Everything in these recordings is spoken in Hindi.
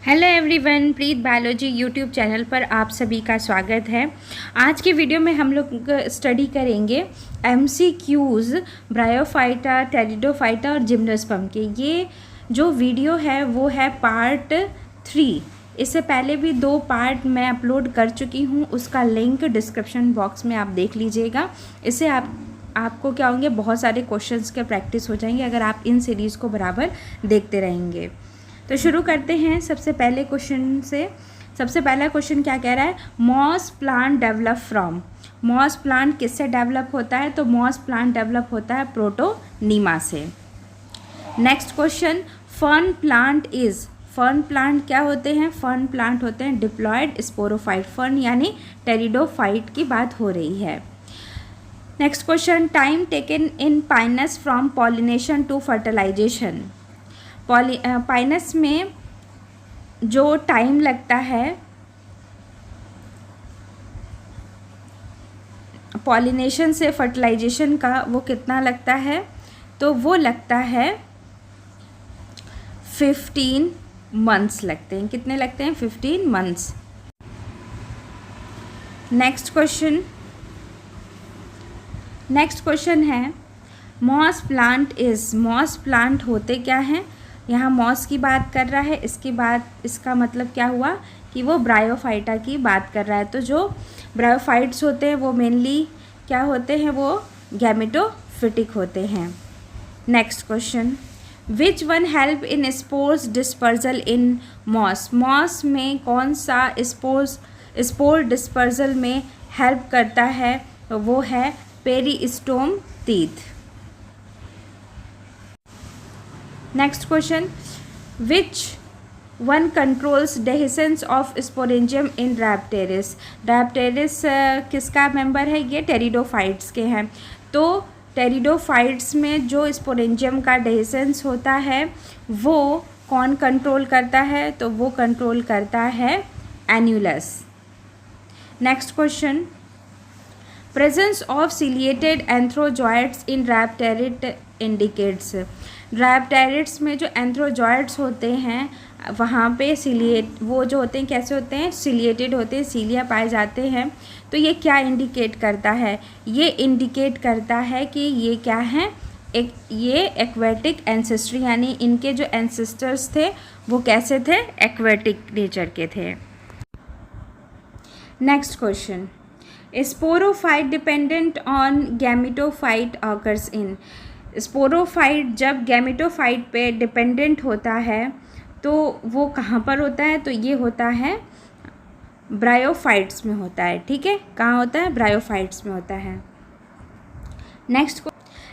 हेलो एवरीवन, प्रीत बायोलॉजी यूट्यूब चैनल पर आप सभी का स्वागत है। आज की वीडियो में हम लोग स्टडी करेंगे एमसीक्यूज़ ब्रायोफाइटा, टेरिडोफाइटा और जिम्नोस्पर्म के। ये जो वीडियो है वो है पार्ट 3। इससे पहले भी 2 पार्ट मैं अपलोड कर चुकी हूँ, उसका लिंक डिस्क्रिप्शन बॉक्स में आप देख लीजिएगा। इससे आपको क्या होंगे, बहुत सारे क्वेश्चंस के प्रैक्टिस हो जाएंगे अगर आप इन सीरीज़ को बराबर देखते रहेंगे। तो शुरू करते हैं सबसे पहले क्वेश्चन से। सबसे पहला क्वेश्चन क्या कह रहा है, moss plant develop from. Moss plant किससे डेवलप होता है? तो मॉस प्लांट डेवलप होता है प्रोटोनीमा से। Next question, fern plant is. Fern plant क्या होते हैं? फर्न प्लांट होते हैं डिप्लॉयड स्पोरोफाइट। फर्न यानी टेरिडोफाइट की बात हो रही है। Next question, time taken in pinus from pollination to fertilisation. Pinus में जो टाइम लगता है पॉलिनेशन से फर्टिलाइजेशन का, वो कितना लगता है? तो वो लगता है 15 मंथ्स लगते हैं। कितने लगते हैं? 15 मंथ्स। नेक्स्ट क्वेश्चन है moss plant is. Moss plant होते क्या हैं? यहाँ मॉस की बात कर रहा है, इसके बाद इसका मतलब क्या हुआ कि वो ब्रायोफाइटा की बात कर रहा है। तो जो ब्रायोफाइट्स होते हैं वो मेनली क्या होते हैं? वो गैमेटोफिटिक होते हैं। Next question, which one help in spores dispersal in moss. Moss में कौन सा स्पोर डिस्पर्जल में हेल्प करता है? तो वो है peristome teeth. Next question, which one controls dehiscence of sporangium in pteris. Pteris किसका मेंबर है? ये टेरिडोफाइट्स के हैं। तो टेरिडोफाइट्स में जो स्पोरेंजियम का डेहिसेंस होता है वो कौन कंट्रोल करता है? तो वो कंट्रोल करता है annulus. Next question, presence of ciliated antherozoids in pterid indicates. Pterids में जो एंथ्रोजॉइड्स होते हैं वहाँ पे वो जो होते हैं कैसे होते हैं? सिलिएटेड होते हैं, सीलिया पाए जाते हैं। तो ये क्या इंडिकेट करता है? ये इंडिकेट करता है कि ये क्या है, ये एक्वेटिक एंसेस्ट्री, यानी इनके जो एंसेस्टर्स थे वो कैसे थे? एक्वेटिक नेचर के थे। Next question, sporophyte dependent on gametophyte occurs in. Sporophyte जब गैमेटोफाइट पे डिपेंडेंट होता है तो वो कहाँ पर होता है? तो ये होता है ब्रायोफाइट्स में होता है। ठीक है, कहाँ होता है? ब्रायोफाइट्स में होता है।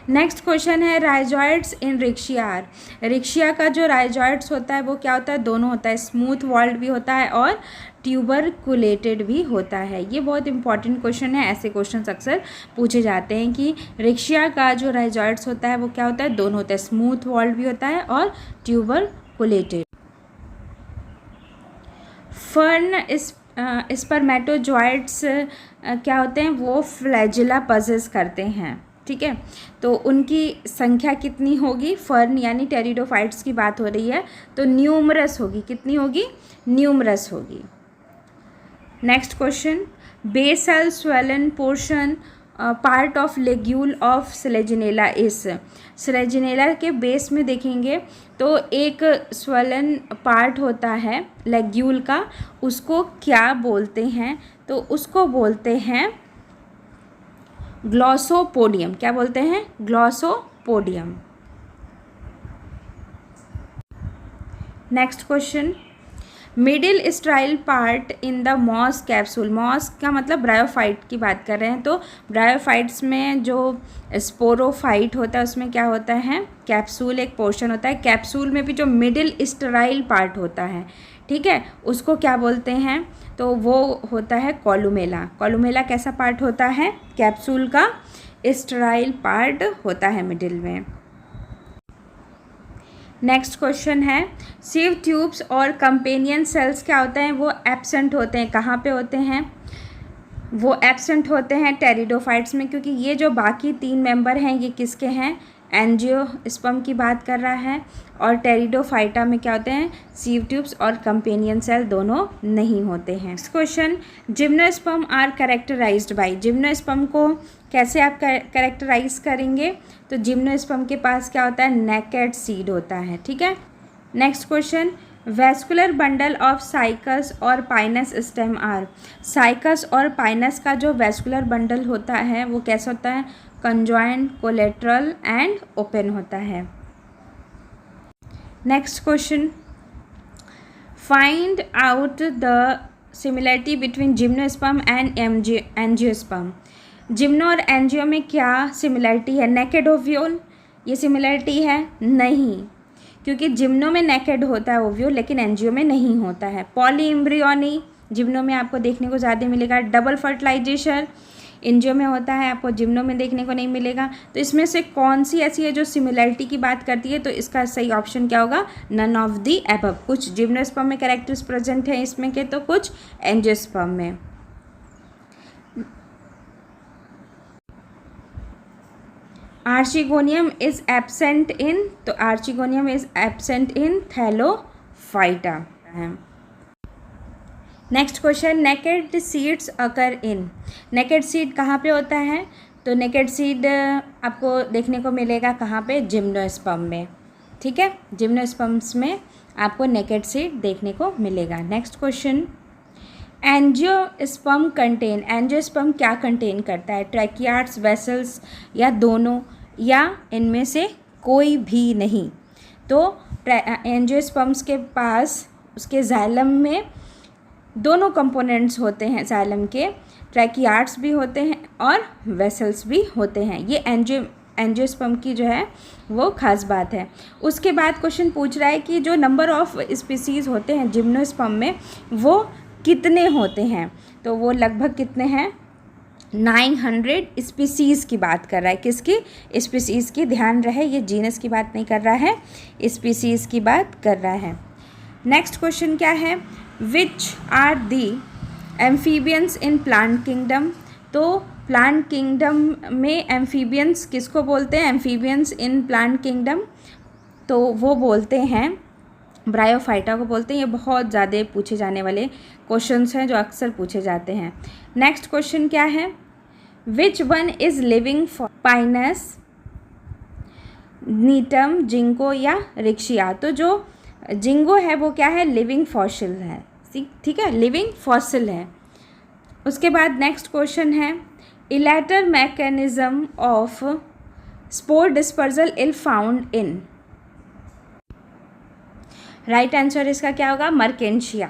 नेक्स्ट क्वेश्चन है राइजॉइड्स इन रिक्शियार। रिक्शिया का जो राइजॉइड्स होता है वो क्या होता है? दोनों होता है, स्मूथ वॉल्ड भी होता है और ट्यूबरकुलेटेड भी होता है। ये बहुत इंपॉर्टेंट क्वेश्चन है, ऐसे क्वेश्चन अक्सर पूछे जाते हैं कि रिक्शिया का जो राइजॉइड्स होता है वो क्या होता है? दोनों होता है, स्मूथ वॉल्ड भी होता है और ट्यूबरकुलेटेड। फर्न स्पर्मेटोजॉइड्स क्या होते हैं? वो फ्लैजिला पजेस करते हैं। ठीक है, तो उनकी संख्या कितनी होगी? फर्न यानी टेरिडोफाइट्स की बात हो रही है तो न्यूमरस होगी। कितनी होगी? न्यूमरस होगी। Next question, basal swollen portion part of ligule of selaginella is. Selaginella के बेस में देखेंगे तो एक स्वेलन पार्ट होता है लेग्यूल का, उसको क्या बोलते हैं? तो उसको बोलते हैं ग्लॉसोपोडियम। क्या बोलते हैं? Glossopodium. Next question, middle sterile part in the moss capsule. Moss का मतलब ब्रायोफाइट की बात कर रहे हैं, तो ब्रायोफाइट्स में जो स्पोरोफाइट होता है उसमें क्या होता है? कैप्सूल एक पोर्शन होता है। कैप्सूल में भी जो मिडिल स्ट्राइल पार्ट होता है, ठीक है, उसको क्या बोलते हैं? तो वो होता है कॉलुमेला। कॉलुमेला कैसा पार्ट होता है? कैप्सूल का स्ट्राइल पार्ट होता है मिडिल में। नेक्स्ट क्वेश्चन है सीव ट्यूब्स और कंपेनियन सेल्स क्या होते हैं? वो एब्सेंट होते हैं। कहाँ पे होते हैं? वो एब्सेंट होते हैं टेरिडोफाइट्स में, क्योंकि ये जो बाकी 3 मेंबर हैं ये किसके हैं? एंजियोस्पर्म की बात कर रहा है, और टेरिडोफाइटा में क्या होते हैं, सीव ट्यूब्स और कंपेनियन सेल दोनों नहीं होते हैं। Next question, gymnosperm are characterised by, gymnosperm को कैसे आप कैरेक्टराइज करेंगे, तो जिम्नोस्पर्म के पास क्या होता है, नेकेड सीड होता है, ठीक है। Next question, vascular bundle of cycas और पाइनस स्टेम आर, साइकस और पाइनस का जो वैस्कुलर बंडल होता है वो कैसा होता है, कंजॉइंट, कोलेटरल एंड ओपन होता है। Next question, find out the similarity between gymnosperm and angiosperm, gymno और एंजियो में क्या सिमिलरिटी है, नेकेड ओव्यूल, ये सिमिलरिटी है नहीं, क्योंकि जिम्नो में नेकेड होता है ओव्यूल लेकिन एंजियो में नहीं होता है। पॉली एम्ब्रियोनी जिम्नो में आपको देखने को ज़्यादा मिलेगा, डबल फर्टिलाइजेशन एंजियो में होता है, आपको जिम्नो में देखने को नहीं मिलेगा। तो इसमें से कौन सी ऐसी है जो सिमिलरिटी की बात करती है, तो इसका सही ऑप्शन क्या होगा, नन ऑफ दी अबव। कुछ जिम्नोस्पर्म में कैरेक्टर्स प्रेजेंट हैं इसमें के, तो कुछ एंजियोस्पर्म में। आर्चिगोनियम इज एब्सेंट इन, तो archegonium is absent in Thallophyta है। नेक्स्ट क्वेश्चन, नेकेड सीड्स अकर इन, नेकेड सीड कहाँ पे होता है, तो नेकेड सीड आपको देखने को मिलेगा कहाँ पे, जिम्नोस्पर्म में, ठीक है, जिम्नोस्पर्म्स में आपको नेकेड सीड देखने को मिलेगा। Next question, angiosperm contain, angiosperm क्या कंटेन करता है, ट्रैकियार्ड्स, वेसल्स या दोनों, या इनमें से कोई भी नहीं। तो एंजियोस्पर्म्स के पास उसके जाइलम में दोनों कंपोनेंट्स होते हैं, जाइलम के ट्रैकियार्ड्स भी होते हैं और वेसल्स भी होते हैं। ये एंजियोस्पर्म की जो है वो खास बात है। उसके बाद क्वेश्चन पूछ रहा है कि जो नंबर ऑफ स्पीसीज़ होते हैं जिम्नोस्पर्म में वो कितने होते हैं, तो वो लगभग कितने हैं, 900 स्पीसीज़ की बात कर रहा है। किसकी, स्पीसीज़ की, ध्यान रहे ये जीनस की बात नहीं कर रहा है, स्पीसीज़ की बात कर रहा है। नेक्स्ट क्वेश्चन क्या है, which are the amphibians in plant kingdom, तो प्लांट किंगडम में एम्फीबियंस किसको बोलते हैं, एम्फीबियंस इन प्लांट किंगडम, तो वो बोलते हैं ब्रायोफाइटा को बोलते हैं। ये बहुत ज़्यादा पूछे जाने वाले क्वेश्चंस हैं जो अक्सर पूछे जाते हैं। नेक्स्ट क्वेश्चन क्या है, which one is living pinus, gnetum, ginkgo या रिक्शिया, तो जो जिंगो है वो क्या है, लिविंग फॉसिल है, ठीक है, लिविंग फॉसिल है। उसके बाद नेक्स्ट क्वेश्चन है, elater mechanism of spore dispersal is found in, right answer इसका क्या होगा, मर्केंशिया।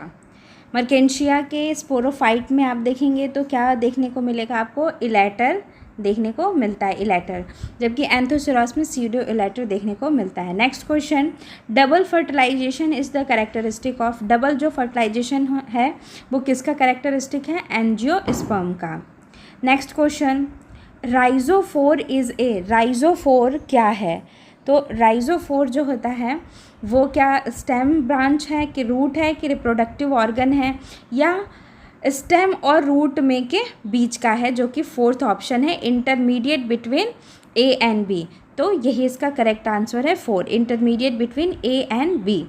मर्केंशिया के स्पोरोफाइट में आप देखेंगे तो क्या देखने को मिलेगा आपको, इलेटर देखने को मिलता है, इलेटर, जबकि एंथोसेरॉस में सीडो इलेटर देखने को मिलता है। Next question, double fertilisation is the characteristic of, double जो फर्टिलाइजेशन है वो किसका कैरेक्टरिस्टिक है, एंजियोस्पर्म का। Next question, rhizophore is a, rhizophore क्या है, तो राइजोफोर जो होता है वो क्या स्टेम ब्रांच है कि रूट है कि रिप्रोडक्टिव ऑर्गन है, या स्टेम और रूट में के बीच का है, जो कि फोर्थ ऑप्शन है, intermediate between A and B, तो यही इसका करेक्ट आंसर है 4, intermediate between A and B.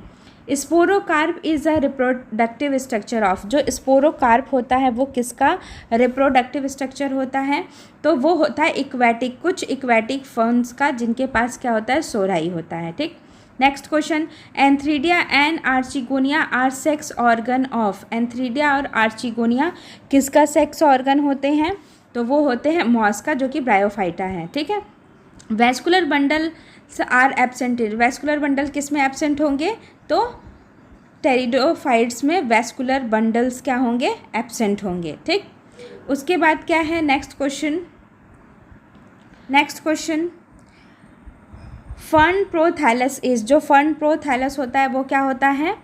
Sporocarp is a reproductive structure of, जो स्पोरोकार्प होता है वो किसका रिप्रोडक्टिव स्ट्रक्चर होता है, तो वो होता है इक्वेटिक, कुछ इक्वेटिक फर्म्स का जिनके पास क्या होता है, सोराई होता है, ठीक। Next question, antheridia and archegonia are sex organ of, antheridia और आर्चिगोनिया किसका सेक्स ऑर्गन होते हैं, तो वो होते हैं मॉस का, जो कि ब्रायोफाइटा है, ठीक है। Vascular bundle are absented, vascular bundle किस में एब्सेंट होंगे, तो टेरिडोफाइट्स में वैस्कुलर बंडल्स क्या होंगे, एब्सेंट होंगे, ठीक। उसके बाद क्या है next question, next question, fern prothallus is, जो फर्न प्रोथैलस होता है वो क्या होता है,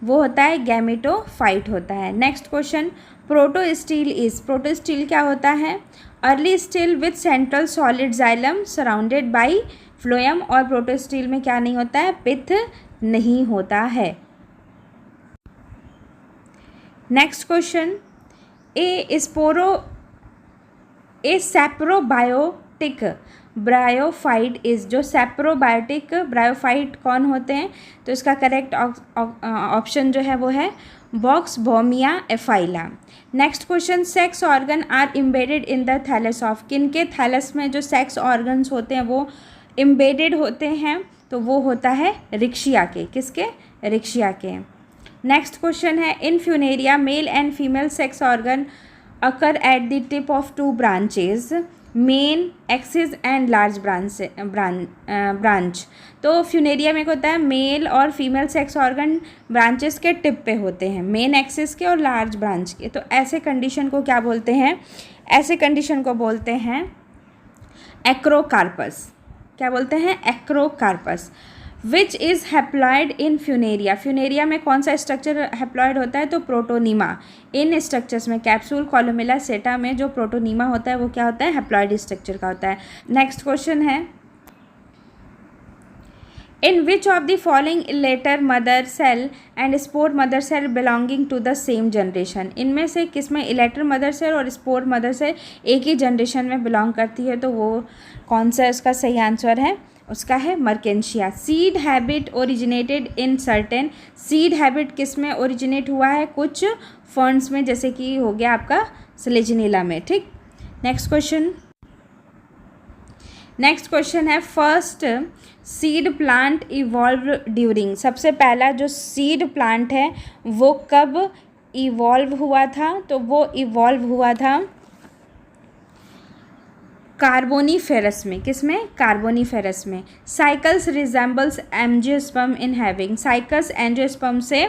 वो होता है गैमेटोफाइट होता है। Next question, protostele is, protostele क्या होता है, early stele with central solid xylem surrounded by phloem, और प्रोटोस्टील में क्या नहीं होता है, पिथ नहीं होता है। Next question, a saprobiotic bryophyte is, जो सेप्रोबायोटिक ब्रायोफाइट कौन होते हैं? तो इसका करेक्ट ऑप्शन जो है वो है Buxbaumia aphylla. Next question, sex organ are embedded in the thallus of, किन के थैलस में जो सेक्स ऑर्गन्स होते हैं वो इम्बेडेड होते हैं? तो वो होता है रिक्शिया के, किसके? रिक्शिया के। नेक्स्ट क्वेश्चन है, in funaria male and female sex organ occur at the tip of two branches, main, axis and large branch. तो फ्यूनेरिया में क्या होता है? मेल और फीमेल सेक्स ऑर्गन ब्रांचेस के टिप पे होते हैं, मेन एक्सिस के और लार्ज ब्रांच के। तो ऐसे कंडीशन को क्या बोलते हैं? ऐसे कंडीशन को बोलते हैं एक्रोकार्पस। क्या बोलते हैं? Acrocarpous. Which is haploid in funaria, funaria में कौन सा स्ट्रक्चर हैप्लॉयड होता है? तो प्रोटोनीमा। इन स्ट्रक्चर्स में कैप्सूल, कॉलुमेला, सेटा में जो प्रोटोनीमा होता है वो क्या होता है? हैप्लॉयड स्ट्रक्चर का होता है। नेक्स्ट क्वेश्चन है, in which of the following elater mother cell and spore mother cell belonging to the same generation, इनमें से किस में इलेटर मदर सेल और स्पोर मदर सेल एक ही जनरेशन में बिलोंग करती है? तो वो कौन सा इसका सही आंसर है? उसका है Marchantia. Seed habit originated in certain, seed habit किस में ओरिजिनेट हुआ है? कुछ फर्न्स में, जैसे कि हो गया आपका स्लेजिनेला में। ठीक, नेक्स्ट क्वेश्चन है, first seed plant evolve during, सबसे पहला जो सीड प्लांट है वो कब इवॉल्व हुआ था? तो वो इवॉल्व हुआ था कार्बोनीफेरस में। किस में? कार्बोनीफेरस में। Cycles resembles angiosperm in having, cycles angiosperm से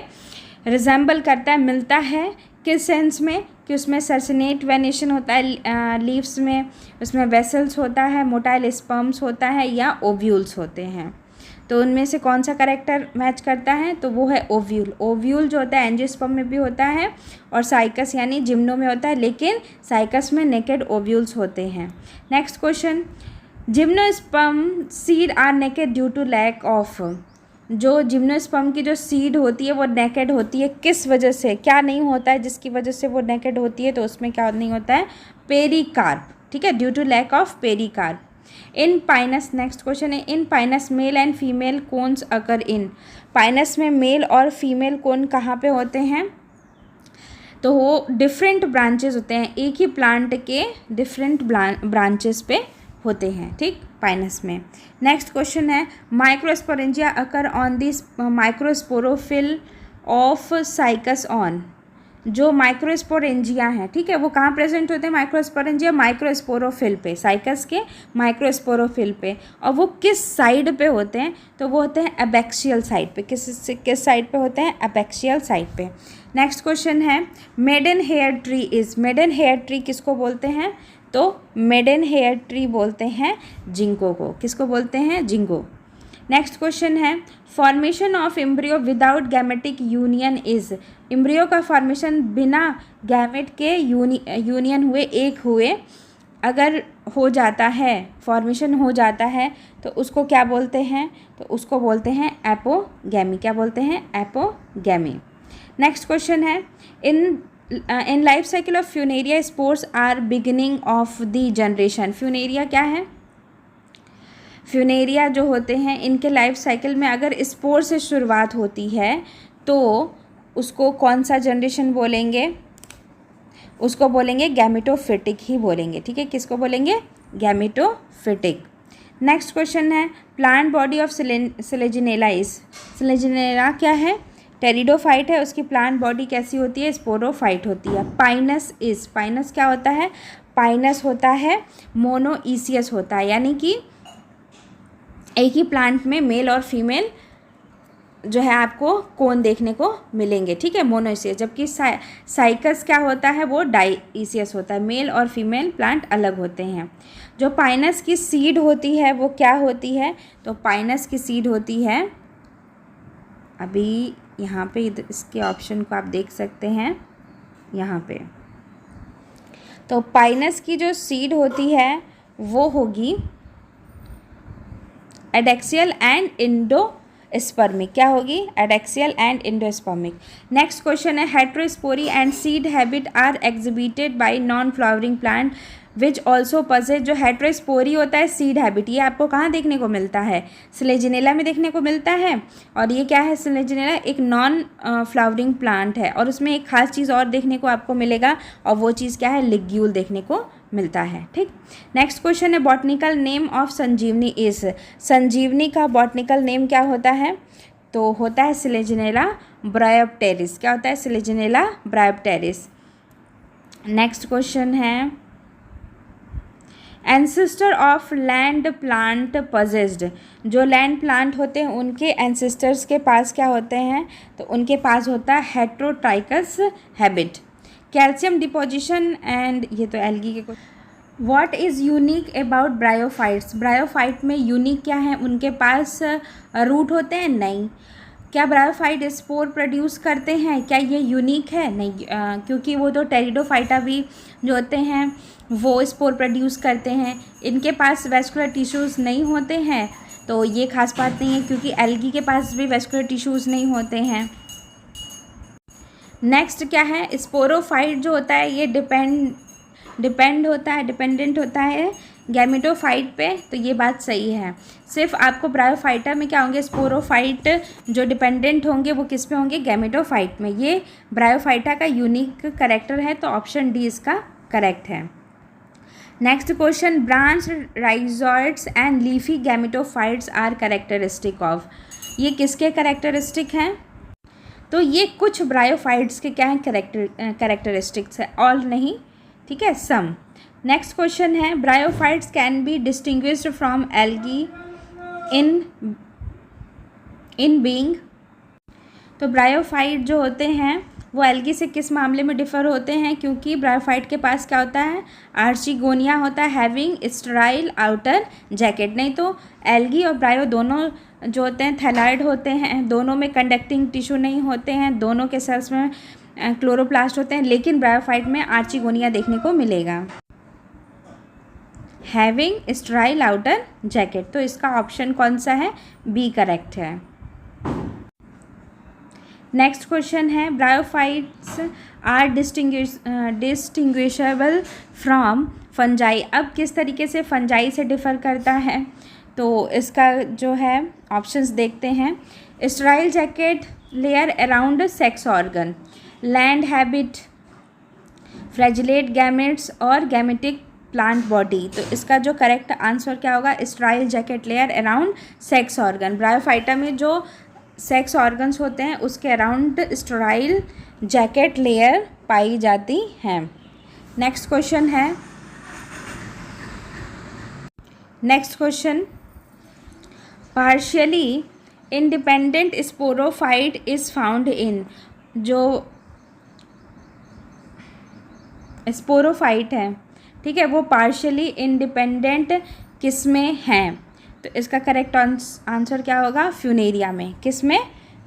रिजेंबल करता है, मिलता है किस सेंस में? कि उसमें सर्सिनेट वेनेशन होता है लीव्स में, उसमें वेसल्स होता है, मोटाइल स्पर्म्स होता है या ओव्यूल्स होते हैं। तो उनमें से कौन सा कैरेक्टर मैच करता है? तो वो है ओव्यूल। ओव्यूल जो होता है एंजियोस्पर्म में भी होता है और साइकस यानी जिम्नो में होता है, लेकिन साइकस में नेकेड ओव्यूल्स होते हैं। Next question, gymnosperm seed are naked due to lack of, जो जिम्नोस्पर्म की जो सीड होती है वो नेकेड होती है किस वजह से? क्या नहीं होता है जिसकी वजह से वो नेकेड होती है? तो उसमें क्या नहीं होता है? पेरिकार्प। ठीक है, due to lack of pericarp. In pinus, next question है, in pinus male and female cones occur in, pinus में मेल और फीमेल कोन कहाँ पे होते हैं? तो वो डिफरेंट ब्रांचेस होते हैं, एक ही प्लांट के डिफरेंट ब्रांचेस पे होते हैं। ठीक, पाइनस में। नेक्स्ट क्वेश्चन है, microsporangia occur on this microsporophyll of cycas on, जो माइक्रोस्पोरेंजिया हैं, ठीक है, वो कहाँ प्रेजेंट होते हैं? माइक्रोस्पोरेंजिया माइक्रोस्पोरोफिल पे, साइकस के माइक्रोस्पोरोफिल पे। और वो किस साइड पे होते हैं? तो वो होते हैं एबैक्सियल साइड पे। किस साइड पे होते हैं? एबैक्सियल साइड पे। नेक्स्ट क्वेश्चन है, maiden hair tree is, maiden hair tree किसको बोलते हैं? तो मेडन हेयर ट्री बोलते हैं जिंको को। किसको बोलते हैं? जिंको। नेक्स्ट क्वेश्चन है, formation of embryo without gametic union is, embryo का फॉर्मेशन बिना गैमेट के यूनियन हुए, एक हुए अगर हो जाता है, फॉर्मेशन हो जाता है, तो उसको क्या बोलते हैं? तो उसको बोलते हैं एपोगैमी। क्या बोलते हैं? एपोगैमी। नेक्स्ट क्वेश्चन है, in life cycle of funaria spores are beginning of the generation, funaria क्या है? फ्यूनेरिया जो होते हैं इनके लाइफ साइकिल में अगर स्पोर से शुरुआत होती है तो उसको कौन सा जनरेशन बोलेंगे? उसको बोलेंगे गैमेटोफिटिक ही बोलेंगे। ठीक है, किसको बोलेंगे? गैमेटोफिटिक। नेक्स्ट क्वेश्चन है, प्लांट बॉडी ऑफ स्लेजिनेला इज, स्लेजिनेला क्या है? टेरिडोफाइट है, उसकी प्लांट बॉडी कैसी होती है? स्पोरोफाइट होती है। पाइनस इज, पाइनस क्या होता है? पाइनस होता है मोनोइसियस होता है, यानी कि एक ही प्लांट में मेल और फीमेल जो है आपको कोन देखने को मिलेंगे। ठीक है, मोनोइसियस। जबकि साइकस क्या होता है? वो डाइसियस होता है, मेल और फीमेल प्लांट अलग होते हैं। जो पाइनस की सीड होती है वो क्या होती है? तो पाइनस की सीड होती है, अभी यहाँ पे इसके ऑप्शन को आप देख सकते हैं यहाँ पे, तो पाइनस की जो सीड होती है वो होगी एडेक्सियल एंड इंडोस्पर्मिक। क्या होगी? Adaxial and endospermic. Next question है, heterospory and seed habit are exhibited by non flowering plant which also possess, जो हेट्रोस्पोरी होता है सीड हैबिट, ये आपको कहाँ देखने को मिलता है? स्लेजिनेला में देखने को मिलता है। और ये क्या है? स्लेजिनेला एक नॉन फ्लावरिंग प्लांट है, और उसमें एक खास चीज़ और देखने को आपको मिलेगा, और वो चीज़ क्या है? लिग्यूल देखने को मिलता है। ठीक, नेक्स्ट क्वेश्चन है botanical name of Sanjivani is, Sanjivani का बॉटनिकल नेम क्या होता है? तो होता है स्लेजिनेला ब्रायोप्टेरिस। क्या होता है? स्लेजिनेला ब्रायोप्टेरिस। नेक्स्ट क्वेश्चन है ancestor of land plant possessed, जो लैंड प्लांट होते हैं उनके एंसेस्टर्स के पास क्या होते हैं? तो उनके पास होता है heterotrichous habit. Calcium deposition and, ये तो एल्गी के what is unique about bryophytes, bryophyte में यूनिक क्या है? उनके पास रूट होते हैं? नहीं। क्या ब्रायोफाइट स्पोर प्रोड्यूस करते हैं? क्या ये यूनिक है? नहीं, क्योंकि वो तो टेरिडोफाइटा भी जो होते हैं वो स्पोर प्रोड्यूस करते हैं। इनके पास वेस्कुलर टिश्यूज़ नहीं होते हैं, तो ये खास बात नहीं है, क्योंकि एल्गी के पास भी वेस्कुलर टिश्यूज़ नहीं होते हैं। नेक्स्ट क्या है? स्पोरोफाइट जो होता है ये डिपेंडेंट होता है गैमेटोफाइट पे, तो ये बात सही है। सिर्फ आपको ब्रायोफाइटा में क्या होंगे? स्पोरोफाइट जो डिपेंडेंट होंगे वो किस पे होंगे? गैमेटोफाइट में। ये ब्रायोफाइटा का यूनिक करेक्टर है, तो ऑप्शन डी इसका करेक्ट है। Next question branch rhizoids and leafy gametophytes are characteristic of, ये किसके कैरेक्टरिस्टिक हैं? तो ये कुछ ब्रायोफाइट्स के क्या हैं? कैरेक्टरिस्टिक्स है, ऑल नहीं, ठीक है, सम। नेक्स्ट क्वेश्चन है bryophytes can be distinguished from algae in being, तो ब्रायोफाइट जो होते हैं वो एल्गी से किस मामले में डिफ़र होते हैं? क्योंकि ब्रायोफाइट के पास क्या होता है? आर्चिगोनिया होता है हैविंग स्टेराइल आउटर जैकेट। नहीं तो एल्गी और ब्रायो दोनों जो होते हैं थैलाइड होते हैं, दोनों में कंडक्टिंग टिश्यू नहीं होते हैं, दोनों के सेल्स में क्लोरोप्लास्ट होते हैं, लेकिन ब्रायोफाइट में आर्चिगोनिया देखने को मिलेगा, हैविंग स्टेराइल आउटर जैकेट। तो इसका ऑप्शन कौन सा है? बी करेक्ट है। नेक्स्ट क्वेश्चन है bryophytes are distinguishable from fungi, अब किस तरीके से फंजाई से डिफ़र करता है? तो इसका जो है ऑप्शंस देखते हैं। Sterile jacket layer around sex organ, land habit, flagellate gametes और गैमेटिक प्लांट बॉडी। तो इसका जो करेक्ट आंसर क्या होगा? Sterile jacket layer around sex organ. Bryophyta में जो सेक्स ऑर्गन्स होते हैं उसके अराउंड स्टेराइल जैकेट लेयर पाई जाती हैं। नेक्स्ट क्वेश्चन है, next question partially independent sporophyte is found in, जो स्पोरोफाइट है, ठीक है, वो पार्शियली इंडिपेंडेंट किस में हैं? तो इसका करेक्ट आंसर क्या होगा? फ्यूनेरिया में। किस में?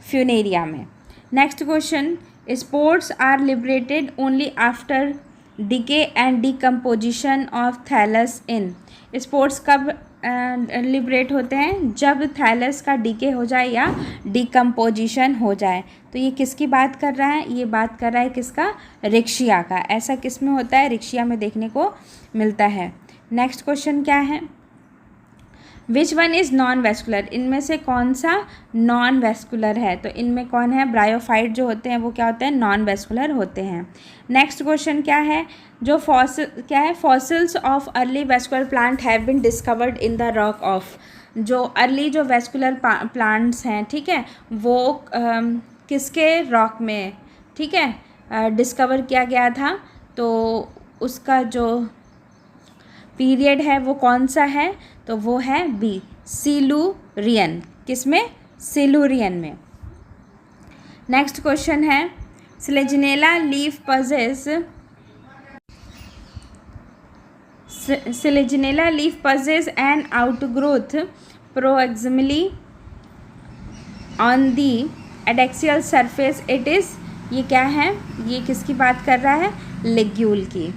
फ्यूनेरिया में। Next question spores are liberated only after decay and decomposition of thallus in, spores कब लिबरेट होते हैं? जब थैलस का डीके हो जाए या डिकम्पोजिशन हो जाए। तो ये किसकी बात कर रहा है? ये बात कर रहा है किसका? रिक्शिया का। ऐसा किस में होता है? रिक्शिया में देखने को मिलता है। नेक्स्ट क्वेश्चन क्या है? Which one is non vascular, इनमें से कौन सा नॉन वेस्कुलर है? तो इनमें कौन है? ब्रायोफाइट जो होते हैं वो क्या होते हैं? नॉन वेस्कुलर होते हैं। नेक्स्ट क्वेश्चन क्या है? जो फॉसिल क्या है? Fossils of early vascular plant have been discovered in the rock of, जो अर्ली जो वेस्कुलर प्लांट्स हैं, ठीक है, वो किसके रॉक में, ठीक है, डिस्कवर किया गया था? तो उसका जो पीरियड है वो कौन सा है? तो वो है बी, सिलूरियन। किसमें? सिलूरियन में। नेक्स्ट क्वेश्चन है selaginella leaf possess, selaginella leaf possess and outgrowth proximally on the adaxial surface it is, ये क्या है? ये किसकी बात कर रहा है? लिग्यूल की।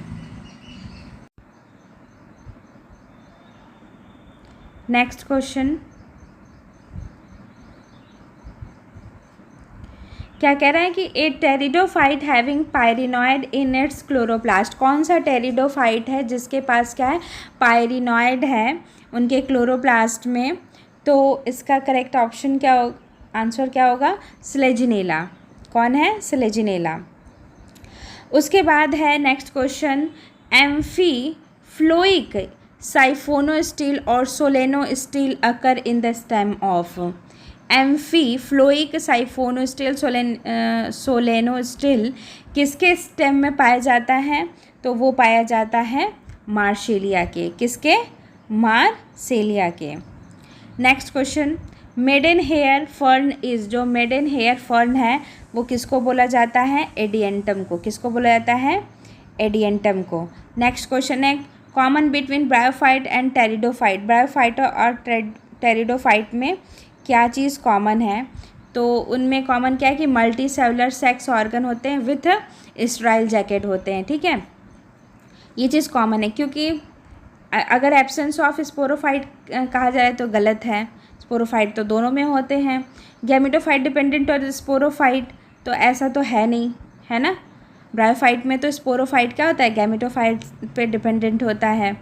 नेक्स्ट क्वेश्चन क्या कह रहा है कि a pteridophyte having pyrenoid in its chloroplast, कौन सा टेरिडोफाइट है जिसके पास क्या है, पायरिनॉइड है उनके क्लोरोप्लास्ट में। तो इसका करेक्ट ऑप्शन क्या हो, आंसर क्या होगा, स्लेजिनेला। कौन है, स्लेजिनेला। उसके बाद है नेक्स्ट क्वेश्चन, एम्फीफ्लोइक साइफोनोस्टील और सोलेनोस्टील अकर इन द स्टेम ऑफ। एम्फीफ्लोइक साइफोनोस्टील सोलेनोस्टील किसके स्टेम में पाया जाता है, तो वो पाया जाता है मार्शेलिया के, किसके, मार्शेलिया के। Next question, maiden hair fern is, जो मेडन हेयर फर्न है वो किसको बोला जाता है, एडियंटम को, किसको बोला जाता है, एडियंटम को। नेक्स्ट क्वेश्चन है, common between bryophyte and pteridophyte, bryophyte और टेरिडोफाइट में क्या चीज़ कॉमन है, तो उनमें कॉमन क्या है कि मल्टी सेलुलर सेक्स ऑर्गन होते हैं विथ स्टेराइल जैकेट होते हैं, ठीक है, ये चीज़ कॉमन है। क्योंकि अगर एब्सेंस ऑफ स्पोरोफाइट कहा जाए तो गलत है, स्पोरोफाइट तो दोनों में होते हैं। गैमेटोफाइट डिपेंडेंट और स्पोरोफाइट तो ऐसा तो है नहीं, है ना, ब्रायोफाइट में तो स्पोरोफाइट क्या होता है, गैमेटोफाइट पे डिपेंडेंट होता है।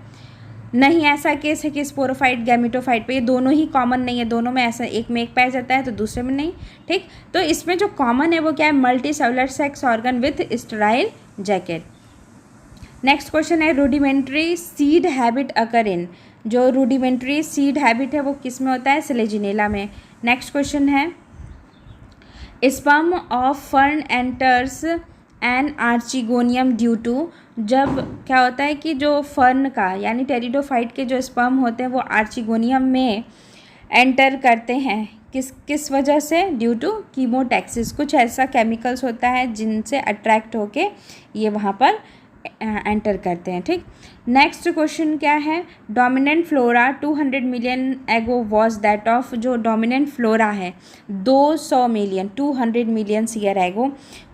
नहीं ऐसा केस है कि स्पोरोफाइट गैमेटोफाइट पे, ये दोनों ही कॉमन नहीं है, दोनों में ऐसा एक में एक पाया जाता है तो दूसरे में नहीं, ठीक। तो इसमें जो कॉमन है वो क्या है, multi cellular sex organ with sterile jacket. Next question है, रूडिमेंट्री सीड हैबिट अकर इन, जो रूडिमेंट्री सीड हैबिट है वो किस में होता है, स्लेजिनेला में। नेक्स्ट क्वेश्चन है, sperm of fern enters an archegonium due to, जब क्या होता है कि जो फर्न का यानी टेरिडोफाइट के जो स्पर्म होते हैं वो आर्चिगोनियम में एंटर करते हैं, किस वजह से, ड्यू टू कीमोटैक्सिस, कुछ ऐसा केमिकल्स होता है जिनसे अट्रैक्ट होके ये वहाँ पर एंटर करते हैं, ठीक। नेक्स्ट क्वेश्चन क्या है, डोमिनेंट फ्लोरा 200 मिलियन एगो वॉज दैट ऑफ, जो डोमिनेंट फ्लोरा है 200 मिलियन 200 मिलियन ईयर एगो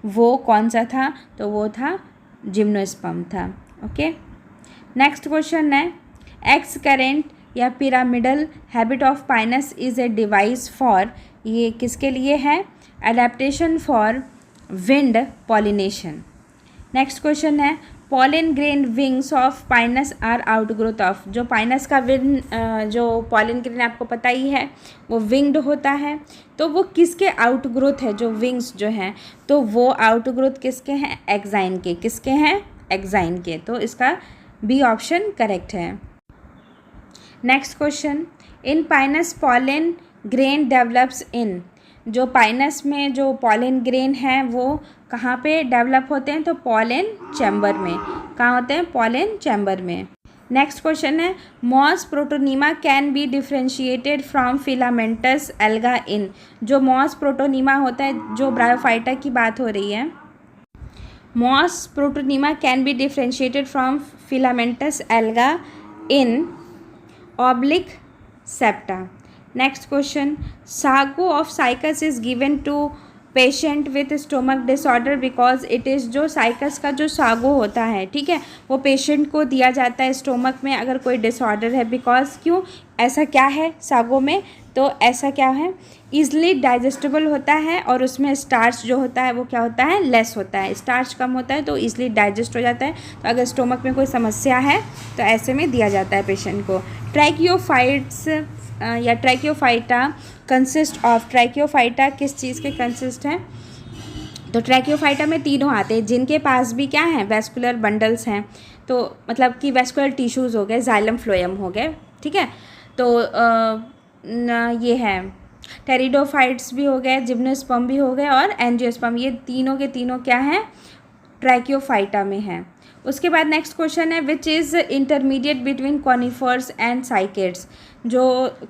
वो कौन सा था, तो वो था जिम्नोस्पर्म था, ओके। नेक्स्ट क्वेश्चन है, एक्स करेंट या pyramidal habit of pinus is a device for, ये किसके लिए है, adaptation for wind pollination. Next question है, pollen grain wings of pinus are outgrowth of, जो पाइनस का विंग जो पॉलन ग्रेन आपको पता ही है वो विंग्ड होता है, तो वो किसके आउटग्रोथ है, जो विंग्स जो हैं तो वो आउटग्रोथ किसके हैं, एक्साइन के, किसके हैं, एक्साइन के, तो इसका बी ऑप्शन करेक्ट है। Next question, in Pinus pollen grain develops in, जो पाइनस में जो पॉलन ग्रेन है वो कहाँ पे डेवलप होते हैं, तो पॉलन चैम्बर में, कहाँ होते हैं, पॉलन चैम्बर में। नेक्स्ट क्वेश्चन है, moss protonema can be differentiated from filamentous alga in, जो मॉस प्रोटोनीमा होता है, जो ब्रायोफाइटा की बात हो रही है, moss protonema can be differentiated from filamentous alga in oblique septa. Next question, sago of cycas is given to patient with stomach disorder because it is, जो साइकस का जो सागो होता है, ठीक है, वो पेशेंट को दिया जाता है स्टोमक में अगर कोई डिसऑर्डर है, बिकॉज क्यों, ऐसा क्या है सागो में, तो ऐसा क्या है, ईजिली डाइजेस्टेबल होता है और उसमें स्टार्च जो होता है वो क्या होता है, लेस होता है, स्टार्च कम होता है तो ईजिली डाइजेस्ट हो जाता है, तो अगर स्टोमक में कोई समस्या है तो ऐसे में दिया जाता है पेशेंट को। ट्रैकियोफाइट्स या ट्रैकियोफाइटा कंसिस्ट ऑफ, ट्रैकियोफाइटा किस चीज़ के कंसिस्ट हैं, तो ट्रैकियोफाइटा में तीनों आते हैं जिनके पास भी क्या हैं, वेस्कुलर बंडल्स हैं, तो मतलब कि वेस्कुलर टिश्यूज़ हो गए, जाइलम फ्लोएम हो गए, ठीक है, तो ये है टेरिडोफाइट्स भी हो गए, जिम्नोस्पर्म भी हो गए और एंजियोस्पर्म, ये तीनों के तीनों क्या हैं, ट्रैकियोफाइटा में हैं। उसके बाद नेक्स्ट क्वेश्चन है, which is intermediate between conifers and cycads, जो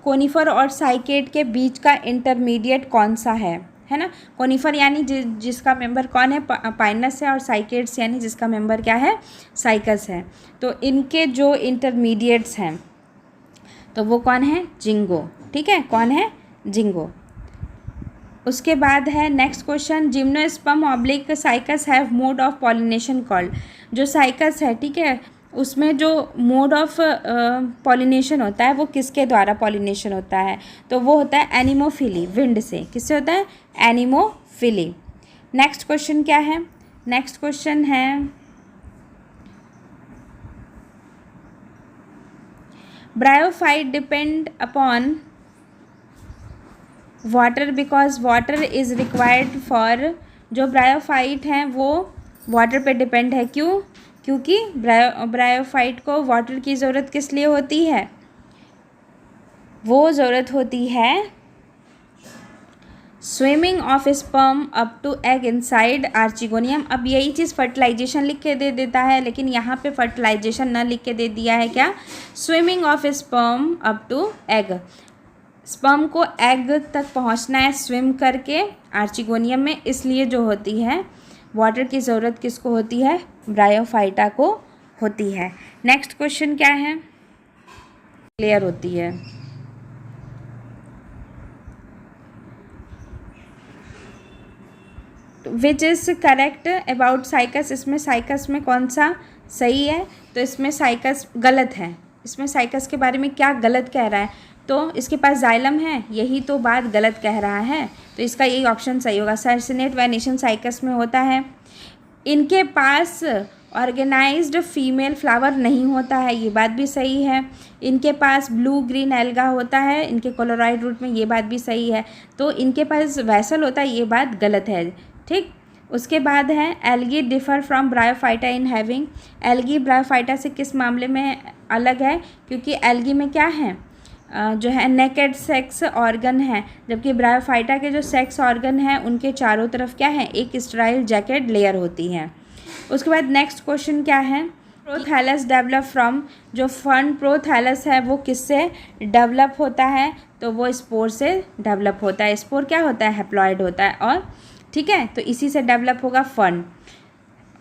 कोनिफर और साइकेड के बीच का इंटरमीडिएट कौन सा है ना, कोनिफर यानी जिसका मेंबर कौन है, पाइनस है, और साइकेड्स यानी जिसका मेंबर क्या है, साइकस है, तो इनके जो इंटरमीडिएट्स हैं तो वो कौन है, जिंगो, ठीक है, कौन है, जिंगो। उसके बाद है next question, gymnosperm oblique cycas have mode of pollination called, जो साइकस है, ठीक है, उसमें जो मोड ऑफ पॉलिनेशन होता है वो किसके द्वारा पॉलिनेशन होता है, तो वो होता है एनिमोफिली, विंड से, किससे होता है, एनिमोफिली। नेक्स्ट क्वेश्चन क्या है? नेक्स्ट क्वेश्चन है bryophyte depend upon water because water is required for. जो ब्रायोफाइट हैं वो वाटर पे डिपेंड है। क्यों? क्योंकि ब्रायोफाइट को वाटर की ज़रूरत किस लिए होती है? वो ज़रूरत होती है swimming of sperm up to egg inside archegonium. अब यही चीज़ फर्टिलाइजेशन लिख के दे देता है, लेकिन यहाँ पे फर्टिलाइजेशन ना लिख के दे दिया है क्या? Swimming of sperm up to egg. Sperm को एग तक पहुँचना है स्विम करके आर्चिगोनियम में, इसलिए जो होती है वाटर की ज़रूरत किसको होती है? ब्रायोफाइटा को होती है। नेक्स्ट क्वेश्चन क्या है? क्लियर होती है। Which is correct about cycas. इसमें साइकस में कौन सा सही है? तो इसमें साइकस गलत है। इसमें साइकस के बारे में क्या गलत कह रहा है? तो इसके पास जाइलम है, यही तो बात गलत कह रहा है, तो इसका यही ऑप्शन सही होगा। सर्सिनेट वेनेशन साइकस में होता है। इनके पास ऑर्गेनाइज्ड फीमेल फ्लावर नहीं होता है, ये बात भी सही है। इनके पास ब्लू ग्रीन एल्गा होता है इनके कोलोराइड रूट में, ये बात भी सही है। तो इनके पास वैसल होता है, ये बात गलत है। ठीक, उसके बाद है algae differ from bryophyta in having. Algae bryophyta से किस मामले में अलग है? क्योंकि एल्गी में क्या है, जो है नेकेड सेक्स ऑर्गन है, जबकि ब्रायोफाइटा के जो सेक्स ऑर्गन हैं उनके चारों तरफ क्या है? एक स्टेराइल जैकेट लेयर होती है। उसके बाद नेक्स्ट क्वेश्चन क्या है? Prothallus develop from. जो फर्न प्रोथैलस है वो किससे डेवलप होता है? तो वो स्पोर से डेवलप होता है। स्पोर क्या होता है? हैप्लॉइड होता है, और ठीक है, तो इसी से डेवलप होगा फर्न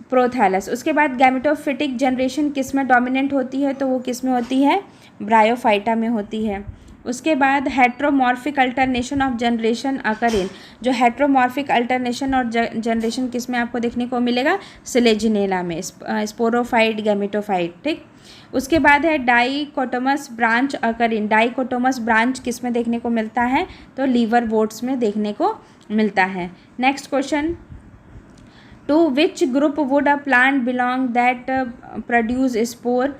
प्रोथैलस। उसके बाद गैमेटोफिटिक जनरेशन किस में डोमिनेंट होती है? तो वो किस में होती है? ब्रायोफाइटा में होती है। उसके बाद हेट्रोमॉर्फिक अल्टरनेशन ऑफ जनरेशन अकर इन। जो हेट्रोमॉर्फिक अल्टरनेशन और जनरेशन किस में आपको देखने को मिलेगा? सिलेजिनेला में, स्पोरोफाइट गैमेटोफाइट। ठीक, उसके बाद है डाइकोटोमस ब्रांच अकर इन। डाइकोटोमस ब्रांच किस में देखने को मिलता है? तो लीवर वोट्स में देखने को मिलता है। Next question, to which group would a plant belong that produce spore.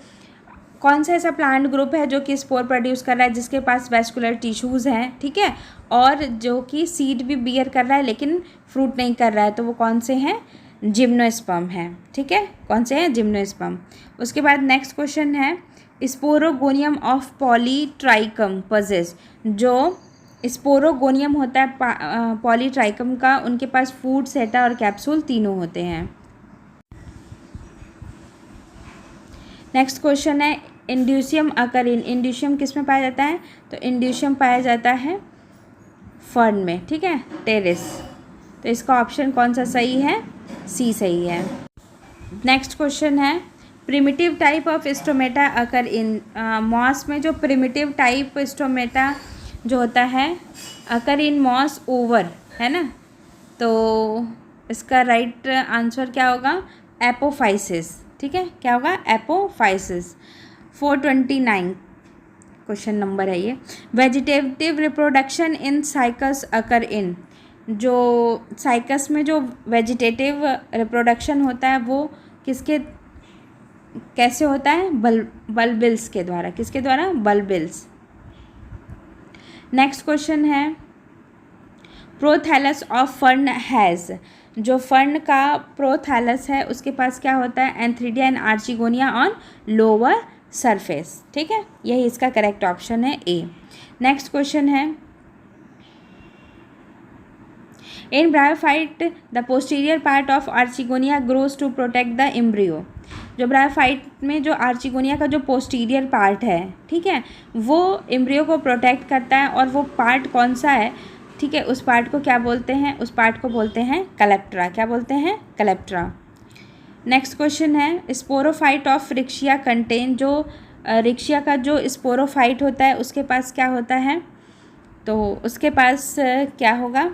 कौन सा ऐसा प्लांट ग्रुप है जो कि स्पोर प्रोड्यूस कर रहा है, जिसके पास वेस्कुलर टिश्यूज़ हैं, ठीक है, और जो कि सीड भी बियर कर रहा है लेकिन फ्रूट नहीं कर रहा है? तो वो कौन से हैं? जिम्नोस्पर्म है। ठीक है, कौन से हैं? जिम्नोस्पर्म। उसके बाद नेक्स्ट क्वेश्चन है स्पोरोगोनियम ऑफ पॉलीट्राइकम पजेस। जो स्पोरोगोनियम होता है पॉलीट्राइकम का, उनके पास फूड, सेटा और कैप्सूल तीनों होते हैं। नेक्स्ट क्वेश्चन है इंड्यूसियम अकर इन। इंड्यूसियम किस में पाया जाता है? तो इंड्यूसियम पाया जाता है फर्न में, ठीक है, टेरेस। तो इसका ऑप्शन कौन सा सही है? सी सही है। नेक्स्ट क्वेश्चन है primitive type of stomata occur in. Moss में जो प्रिमिटिव टाइप स्टोमेटा जो होता है अकर इन मॉस ओवर, है ना, तो इसका राइट आंसर क्या होगा? एपोफाइसिस। ठीक है, क्या होगा? एपोफाइसिस। 429 क्वेश्चन नंबर है ये। वेजिटेटिव रिप्रोडक्शन इन साइकस अकर इन। जो साइकस में जो वेजिटेटिव रिप्रोडक्शन होता है वो किसके कैसे होता है? बल्बिल्स के द्वारा। किसके द्वारा? बल्बिल्स। नेक्स्ट क्वेश्चन है प्रोथैलस ऑफ फर्न हैज़। जो फर्न का प्रोथैलस है उसके पास क्या होता है? Antheridia and archegonia on lower surface. ठीक है, यही इसका करेक्ट ऑप्शन है ए। नेक्स्ट क्वेश्चन है in bryophyte the posterior part of archegonia grows to protect the embryo. जो ब्रायोफाइट में जो आर्चिगोनिया का जो पोस्टीरियर पार्ट है, ठीक है, वो एम्ब्रियो को प्रोटेक्ट करता है, और वो पार्ट कौन सा है? ठीक है, उस पार्ट को क्या बोलते हैं? उस पार्ट को बोलते हैं कलेप्ट्रा। क्या बोलते हैं? कलेप्ट्रा। नेक्स्ट क्वेश्चन है स्पोरोफाइट ऑफ रिक्शिया कंटेन। जो रिक्शिया का जो स्पोरोफाइट होता है उसके पास क्या होता है? तो उसके पास क्या होगा?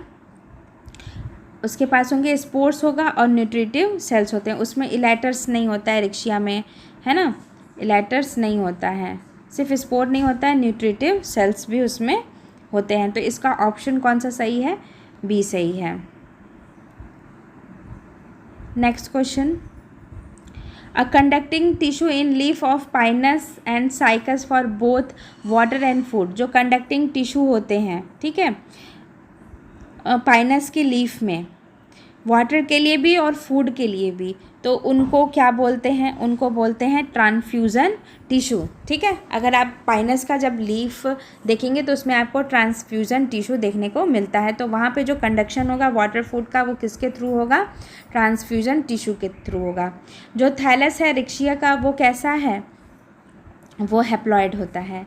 उसके पास होंगे स्पोर्स होगा और न्यूट्रिटिव सेल्स होते हैं। उसमें इलेटर्स नहीं होता है रिक्शिया में, है ना, इलेटर्स नहीं होता है, सिर्फ स्पोर नहीं होता है, न्यूट्रिटिव सेल्स भी उसमें होते हैं। तो इसका ऑप्शन कौन सा सही है? बी सही है। Next question, a conducting tissue in leaf of Pinus and cycas for both water and food. जो कंडक्टिंग टिश्यू होते हैं, ठीक है, पाइनस की लीफ में, वाटर के लिए भी और फूड के लिए भी, तो उनको क्या बोलते हैं? उनको बोलते हैं ट्रांसफ्यूज़न टिश्यू। ठीक है, अगर आप पाइनस का जब लीफ देखेंगे तो उसमें आपको ट्रांसफ्यूज़न टिश्यू देखने को मिलता है। तो वहाँ पे जो कंडक्शन होगा वाटर फूड का वो किसके थ्रू होगा? ट्रांसफ्यूज़न टिश्यू के थ्रू होगा। जो थैलस है रिक्शिया का, वो कैसा है? वो हैप्लॉइड होता है।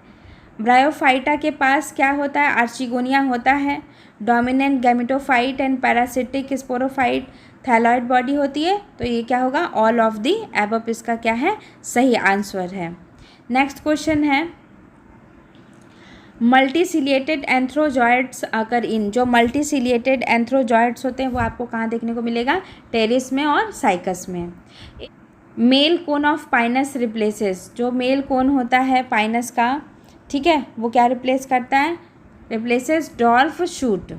ब्रायोफाइटा के पास क्या होता है? आर्चिगोनिया होता है। Dominant gametophyte and parasitic sporophyte thalloid body होती है। तो ये क्या होगा? ऑल ऑफ दी एबव, इसका क्या है? सही आंसर है। नेक्स्ट क्वेश्चन है, मल्टीसिलिएटेड एंथ्रोजॉइड्स अकर इन। जो मल्टीसिलिएटेड एंथ्रोजॉइड्स होते हैं वो आपको कहाँ देखने को मिलेगा? टेरिस में और साइकस में। Male cone of Pinus replaces. जो मेल कोन होता है पाइनस का, ठीक है, वो क्या रिप्लेस करता है? Replaces dwarf shoot.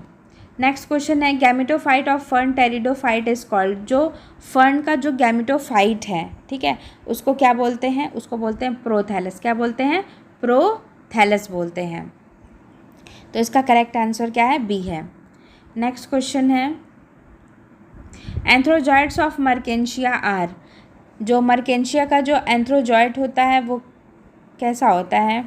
Next question है, gametophyte of fern pteridophyte is called. जो फर्न का जो गैमेटोफाइट है, ठीक है, उसको क्या बोलते हैं? उसको बोलते हैं प्रोथैलस। क्या बोलते हैं? प्रोथैलस बोलते हैं। तो इसका करेक्ट आंसर क्या है? बी है। नेक्स्ट क्वेश्चन है, एंथ्रोजॉइड्स ऑफ मर्केंशिया आर। जो मर्केंशिया का जो एंथ्रोजॉइड होता है वो कैसा होता है?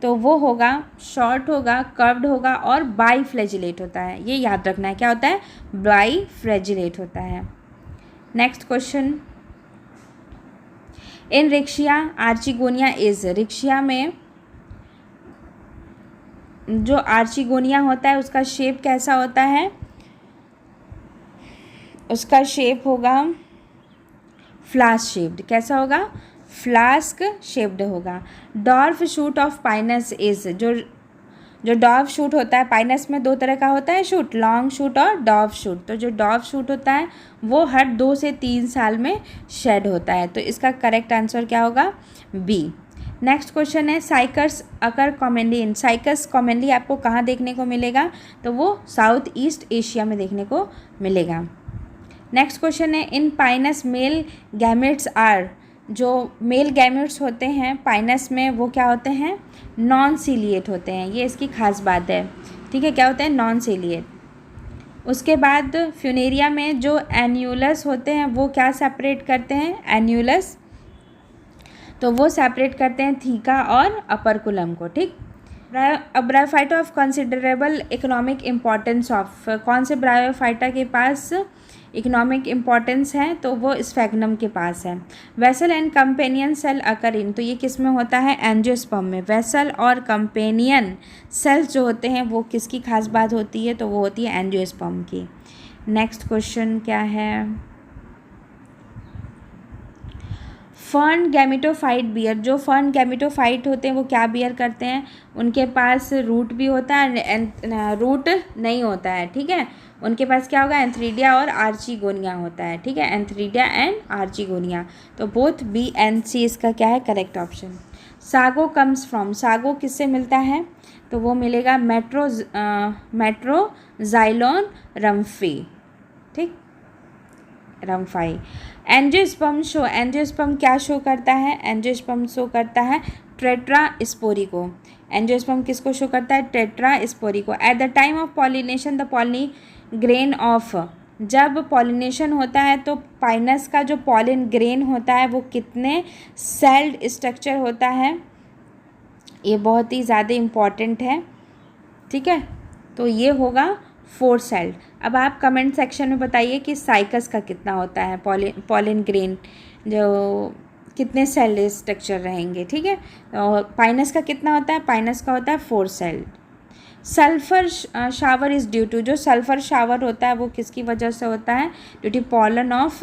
तो वो होगा शॉर्ट होगा, कर्व्ड होगा और बाईफ्लैजिलेट होता है। ये याद रखना है, क्या होता है? बाईफ्लैजिलेट होता है। Next question, in रिक्शिया archegonia is. रिक्शिया में जो आर्चिगोनिया होता है उसका शेप कैसा होता है? उसका शेप होगा फ्लास्क शेप्ड। कैसा होगा? फ्लास्क शेप्ड होगा। Dwarf shoot of Pinus is. जो डॉर्फ शूट होता है, पाइनस में दो तरह का होता है शूट, लॉन्ग शूट और डॉर्फ शूट। तो जो डॉर्फ शूट होता है वो हर 2 से 3 साल में शेड होता है। तो इसका करेक्ट आंसर क्या होगा? बी। नेक्स्ट क्वेश्चन है, cycas occur commonly in. Cycas commonly आपको कहाँ देखने को मिलेगा? तो वो साउथ ईस्ट एशिया में देखने को मिलेगा। नेक्स्ट क्वेश्चन है, in pinus male gametes are. जो मेल गैमेट्स होते हैं पाइनस में वो क्या होते हैं? नॉन सीलिएट होते हैं। ये इसकी खास बात है, ठीक है, क्या होते हैं? नॉन सीलिएट। उसके बाद फ्यूनेरिया में जो एन्यूलस होते हैं वो क्या सेपरेट करते हैं? एन्यूलस, तो वो सेपरेट करते हैं थीका और अपरकुलम को। ठीक, bryophyta of considerable economic importance of. कौन से ब्रायोफाइटा के पास इकोनॉमिक इम्पॉर्टेंस है? तो वो स्फैग्नम के पास है। वेसल एंड कंपेनियन सेल अकर इन। तो ये किस में होता है? एंजियोस्पर्म में। वेसल और कंपेनियन सेल्स जो होते हैं वो किसकी खास बात होती है? तो वो होती है एंजियोस्पर्म की। नेक्स्ट क्वेश्चन क्या है, फर्न गैमेटोफाइट बियर। जो फर्न गैमेटोफाइट होते हैं वो क्या बियर करते हैं? उनके पास रूट भी होता है, रूट नहीं होता है, ठीक है। उनके पास क्या होगा? एंथ्रीडिया और आर्चिगोनिया होता है, ठीक है, एंथ्रीडिया एंड आर्चिगोनिया। तो बोथ बी एंड सी इसका क्या है? Correct option. Sago comes from. Sago किससे मिलता है? तो वो मिलेगा मेट्रोजाइलोन रम्फी, ठीक, रम्फाई। Angiosperm show. एंजियोस्पर्म क्या शो करता है? एंजियोस्पर्म शो करता है टेट्रा स्पोरी को। एंजियोस्पर्म किसको शो करता है? टेट्रा स्पोरी को। At the time of pollination the pollen grain of. जब पॉलिनेशन होता है तो पाइनस का जो पॉलिन ग्रेन होता है वो कितने सेल्ड स्ट्रक्चर होता है? ये बहुत ही ज़्यादा इम्पॉर्टेंट है, ठीक है। तो ये होगा 4 सेल्ड। अब आप कमेंट सेक्शन में बताइए कि साइकस का कितना होता है पॉलिन ग्रेन, जो कितने सेल्ड स्ट्रक्चर रहेंगे, ठीक है। और पाइनस का कितना होता है? पाइनस का होता है 4 celled. Sulphur shower is due to. जो सल्फर शावर होता है वो किसकी वजह से होता है? Due to pollen of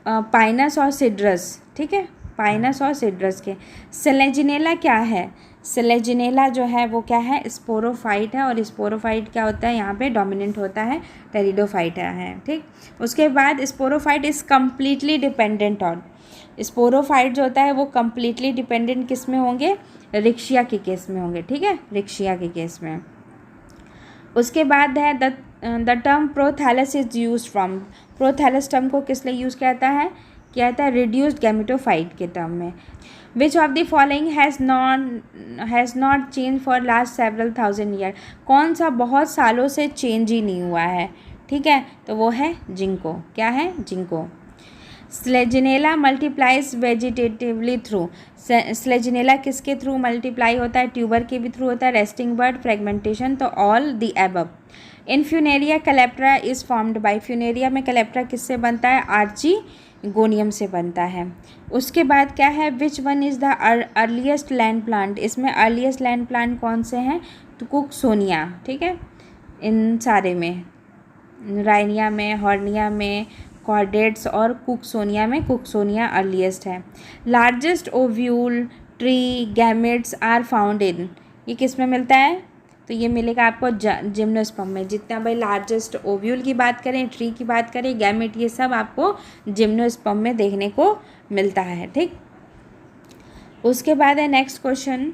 pinus और सिड्रस, ठीक है, पाइनस और सिड्रस के। सेलेजिनेला क्या है? सेलेजिनेला जो है वो क्या है? स्पोरोफाइट है। और स्पोरोफाइट क्या होता है? यहाँ पे डोमिनेंट होता है, टेरिडोफाइटा है, ठीक। उसके बाद sporophyte is completely dependent on. Sporophyte जो होता है वो कम्प्लीटली डिपेंडेंट किस में होंगे? रिक्शिया के केस में होंगे, ठीक है, रिक्शिया के केस में। उसके बाद है the term prothallus is use from. Prothallus term को किस लिए यूज़ किया जाता है रिड्यूस्ड गैमेटोफाइट के टर्म में। विच of the following has not change for last several thousand year. कौन सा बहुत सालों से चेंज ही नहीं हुआ है, ठीक है, तो वो है जिंको। क्या है? Ginkgo. Selaginella multiplies vegetatively through. Selaginella किसके थ्रू मल्टीप्लाई होता है? ट्यूबर के भी थ्रू होता है, रेस्टिंग बर्ड, फ्रेगमेंटेशन, तो all the above. In funaria calyptra is formed by. Funaria में कैलेप्ट्रा किससे बनता है? आर्चिगोनियम से बनता है। उसके बाद क्या है? Which one is the earliest land plant. इसमें अर्लीस्ट लैंड प्लांट कौन से हैं? तो कुकसोनिया, ठीक है, इन सारे में, राइनिया में, हॉर्निया में, कॉर्डेट्स और कुकसोनिया में कुकसोनिया अर्लीस्ट है। Largest ovule tree gametes are found in. ये किस में मिलता है? तो ये मिलेगा आपको जिम्नोस्पर्म में। जितना भाई लार्जेस्ट ओव्यूल की बात करें, ट्री की बात करें, गैमेट, ये सब आपको जिम्नोस्पर्म में देखने को मिलता है, ठीक। उसके बाद है next question,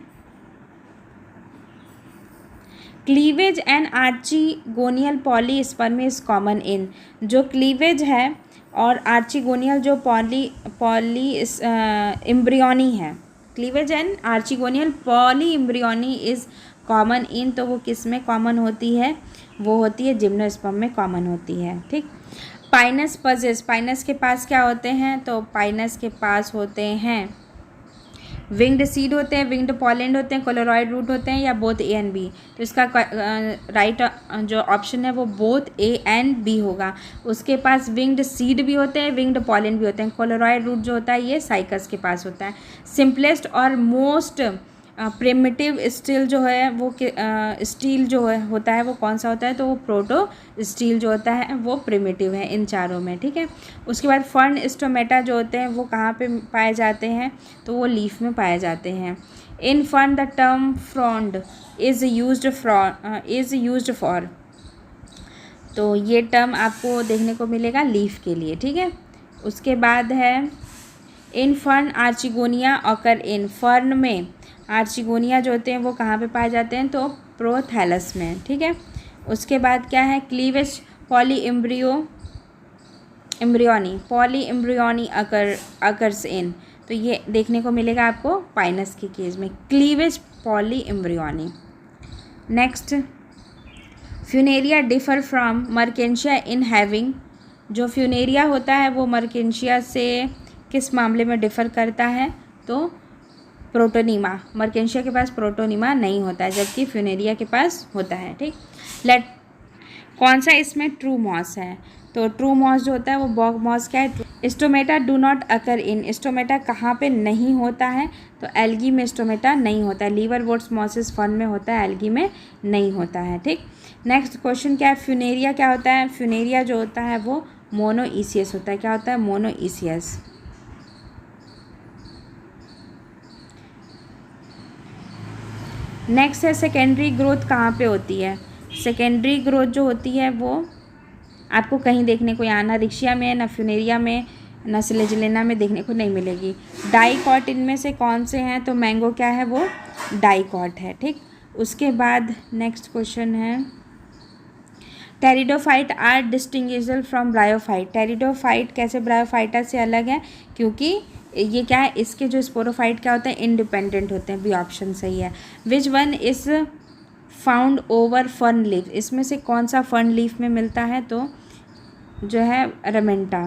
cleavage and archegonial polysperm is common in. जो क्लीवेज है और आर्चिगोनियल जो पॉली एम्ब्रियोनी है, cleavage and archegonial polyembryony is common in, तो वो किस में कॉमन होती है? वो होती है जिम्नोस्पर्म में कॉमन होती है, ठीक। पाइनस पजेस, पाइनस के पास क्या होते हैं? तो पाइनस के पास होते हैं विंग्ड सीड होते हैं, विंग्ड पॉलेंड होते हैं, कोलोरॉइड रूट होते हैं, या बोथ ए एंड बी। तो इसका राइट जो ऑप्शन है वो बोथ ए एंड बी होगा। उसके पास विंग्ड सीड भी होते हैं, विंग्ड पॉलेंड भी होते हैं। कोलोरॉइड रूट जो होता है ये साइकस के पास होता है। सिंपलेस्ट और मोस्ट प्रिमिटिव स्टील जो है वो स्टील जो है होता है वो कौन सा होता है? तो वो प्रोटो स्टील जो होता है वो प्रिमिटिव है इन चारों में, ठीक है। उसके बाद फर्न स्टोमेटा जो होते हैं वो कहाँ पे पाए जाते हैं? तो वो लीफ में पाए जाते हैं। In fern the term frond is used for. तो ये टर्म आपको देखने को मिलेगा लीफ के लिए, ठीक है। उसके बाद है in fern archegonia occur in. Fern में आर्चिगोनिया जो होते हैं वो कहाँ पे पाए जाते हैं? तो प्रोथैलस में, ठीक है। उसके बाद क्या है? Cleavage poly embryony occurs in. तो ये देखने को मिलेगा आपको पाइनस के केस में, cleavage poly embryony. Next, Funaria differ from Marchantia in having. जो फ्यूनेरिया होता है वो मर्केंशिया से किस मामले में डिफ़र करता है? तो प्रोटोनीमा। मर्केंशिया के पास प्रोटोनीमा नहीं होता है, जबकि फ्यूनेरिया के पास होता है, ठीक। कौन सा इसमें ट्रू मॉस है? तो ट्रू मॉस जो होता है वो बॉग मॉस क्या है? Stomata do not occur in. Stomata कहाँ पे नहीं होता है? तो एल्गी में स्टोमेटा नहीं होता है। लीवर वोट्स मॉसिस फर्न में होता है, एल्गी में नहीं होता है, ठीक। नेक्स्ट क्वेश्चन क्या है? फ्यूनेरिया क्या होता है? फ्यूनेरिया जो होता है वो मोनोइसियस होता है। क्या होता है? मोनोइसियस। नेक्स्ट है सेकेंडरी ग्रोथ कहाँ पे होती है? सेकेंडरी ग्रोथ जो होती है वो आपको कहीं देखने को, यहाँ ना रिक्शिया में, ना फ्यूनेरिया में, ना स्लेजिनेला में देखने को नहीं मिलेगी। डाइकॉट इनमें से कौन से हैं? तो मैंगो क्या है? वो डाइकॉट है, ठीक। उसके बाद नेक्स्ट क्वेश्चन है, pteridophyte are distinguishable from bryophyte. Pteridophyte कैसे ब्रायोफाइटा से अलग है? क्योंकि ये क्या है, इसके जो स्पोरोफाइट क्या होते हैं? इंडिपेंडेंट होते हैं। बी ऑप्शन सही है। Which one is found over fern leaf. इसमें से कौन सा फर्न लीफ में मिलता है? तो जो है रमेंटा।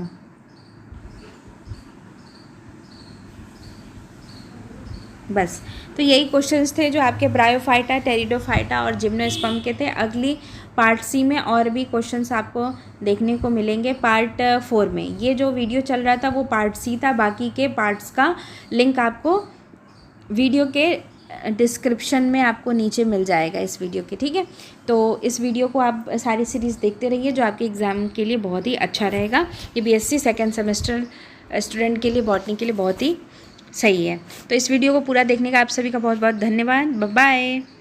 बस, तो यही क्वेश्चंस थे जो आपके ब्रायोफाइटा, टेरिडोफाइटा और जिम्नोस्पर्म के थे। अगली पार्ट सी में और भी क्वेश्चंस आपको देखने को मिलेंगे पार्ट 4 में। ये जो वीडियो चल रहा था वो पार्ट सी था, बाकी के पार्ट्स का लिंक आपको वीडियो के डिस्क्रिप्शन में आपको नीचे मिल जाएगा इस वीडियो के, ठीक है। तो इस वीडियो को आप सारी सीरीज़ देखते रहिए, जो आपके एग्ज़ाम के लिए बहुत ही अच्छा रहेगा। ये बीएससी सेकेंड सेमेस्टर स्टूडेंट के लिए, बॉटनी के लिए बहुत ही सही है। तो इस वीडियो को पूरा देखने का आप सभी का बहुत बहुत धन्यवाद। Bye bye.